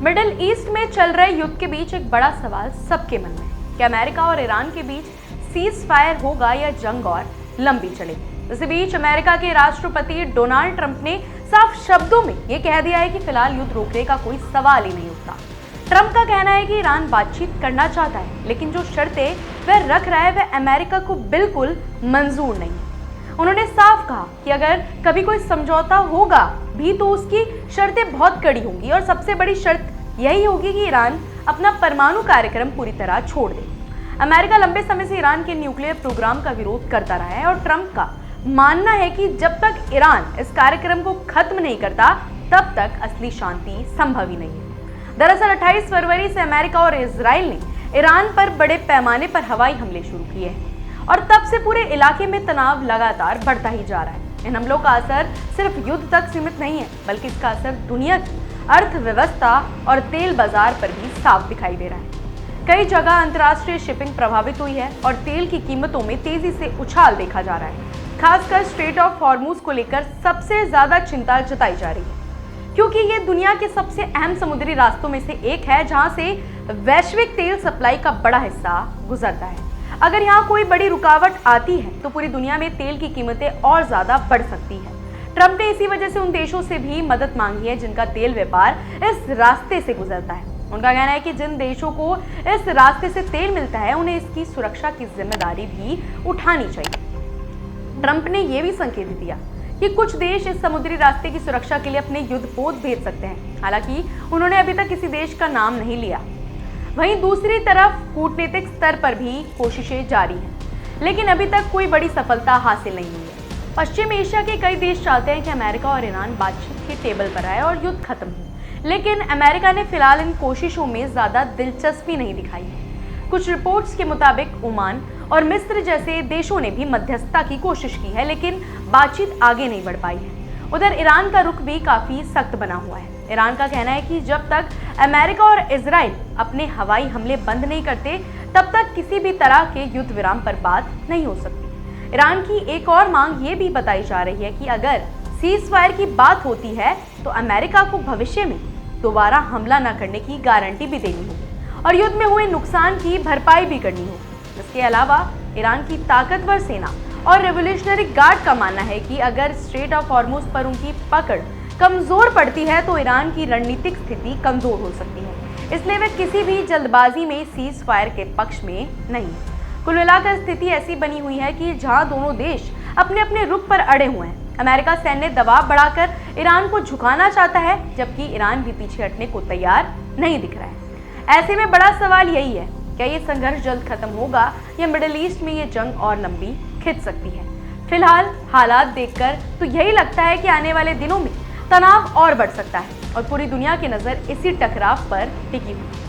Middle east में चल रहे युद्ध के बीच एक बड़ा सवाल सबके मन में है कि अमेरिका और ईरान के बीच सीज फायर होगा या जंग और लंबी चलेगी। इसी बीच अमेरिका के राष्ट्रपति डोनाल्ड ट्रंप ने साफ शब्दों में ये कह दिया है कि फिलहाल युद्ध रोकने का कोई सवाल ही नहीं उठता। ट्रंप का कहना है कि ईरान बातचीत करना चाहता है, लेकिन जो शर्तें वह रख रहा है वह अमेरिका को बिल्कुल मंजूर नहीं है। उन्होंने साफ कहा कि अगर कभी कोई समझौता होगा भी तो उसकी शर्तें बहुत कड़ी होंगी और सबसे बड़ी शर्त यही होगी कि ईरान अपना परमाणु कार्यक्रम पूरी तरह छोड़ दे। अमेरिका लंबे समय से ईरान के न्यूक्लियर प्रोग्राम का विरोध करता रहा है और ट्रंप का मानना है कि जब तक ईरान इस कार्यक्रम को खत्म नहीं करता तब तक असली शांति संभव ही नहीं है। दरअसल 28 फरवरी से अमेरिका और इजराइल ने ईरान पर बड़े पैमाने पर हवाई हमले शुरू किए हैं और तब से पूरे इलाके में तनाव लगातार बढ़ता ही जा रहा है। इन हमलों का असर सिर्फ युद्ध तक सीमित नहीं है, बल्कि इसका असर दुनिया की अर्थव्यवस्था और तेल बाजार पर भी साफ दिखाई दे रहा है। कई जगह अंतर्राष्ट्रीय शिपिंग प्रभावित हुई है और तेल की कीमतों में तेजी से उछाल देखा जा रहा है। खासकर स्ट्रेट ऑफ हॉर्मुज को लेकर सबसे ज्यादा चिंता जताई जा रही है, क्योंकि ये दुनिया के सबसे अहम समुद्री रास्तों में से एक है जहां से वैश्विक तेल सप्लाई का बड़ा हिस्सा गुजरता है। अगर यहाँ कोई बड़ी रुकावट आती है तो पूरी दुनिया में तेल की कीमतें और ज्यादा बढ़ सकती है। ट्रंप ने इसी वजह से उन देशों से भी मदद मांगी है जिनका तेल व्यापार इस रास्ते से गुजरता है। उनका कहना है कि जिन देशों को इस रास्ते से तेल मिलता है उन्हें इसकी सुरक्षा की जिम्मेदारी भी उठानी चाहिए। ट्रंप ने यह भी संकेत दिया कि कुछ देश इस समुद्री रास्ते की सुरक्षा के लिए अपने युद्धपोत भेज सकते हैं। हालांकि उन्होंने अभी तक किसी देश का नाम नहीं लिया। वहीं दूसरी तरफ कूटनीतिक स्तर पर भी कोशिशें जारी हैं, लेकिन अभी तक कोई बड़ी सफलता हासिल नहीं हुई है। पश्चिम एशिया के कई देश चाहते हैं कि अमेरिका और ईरान बातचीत के टेबल पर आए और युद्ध खत्म हो, लेकिन अमेरिका ने फिलहाल इन कोशिशों में ज्यादा दिलचस्पी नहीं दिखाई है। कुछ रिपोर्ट्स के मुताबिक ओमान और मिस्र जैसे देशों ने भी मध्यस्थता की कोशिश की है, लेकिन बातचीत आगे नहीं बढ़ पाई है। उधर ईरान का रुख भी काफी सख्त बना हुआ है। ईरान का कहना है कि जब तक अमेरिका और इजराइल अपने हवाई हमले बंद नहीं करते तब तक किसी भी तरह के युद्ध विराम पर बात नहीं हो सकती। ईरान की एक और मांग ये भी बताई जा रही है कि अगर सीज फायर की बात होती है तो अमेरिका को भविष्य में दोबारा हमला न करने की गारंटी भी देनी होगी और युद्ध में हुए नुकसान की भरपाई भी करनी होगी। इसके अलावा ईरान की ताकतवर सेना और रेवोल्यूशनरी गार्ड का मानना है कि अगर स्ट्रेट ऑफ हॉर्मुज पर उनकी पकड़ कमजोर पड़ती है तो ईरान की रणनीतिक स्थिति कमजोर हो सकती है। इसलिए वे किसी भी जल्दबाजी में सीज फायर के पक्ष में नहीं। कुल मिलाकर स्थिति ऐसी बनी हुई है कि जहां दोनों देश अपने अपने रुख पर अड़े हुए हैं। अमेरिका सैन्य दबाव बढ़ाकर ईरान को झुकाना चाहता है, जबकि ईरान भी पीछे हटने को तैयार नहीं दिख रहा है। ऐसे में बड़ा सवाल यही है, क्या ये संघर्ष जल्द खत्म होगा या मिडिल ईस्ट में ये जंग और लंबी खिंच सकती है। फिलहाल हालात देखकर तो यही लगता है कि आने वाले दिनों में तनाव और बढ़ सकता है और पूरी दुनिया की नजर इसी टकराव पर टिकी हुई है।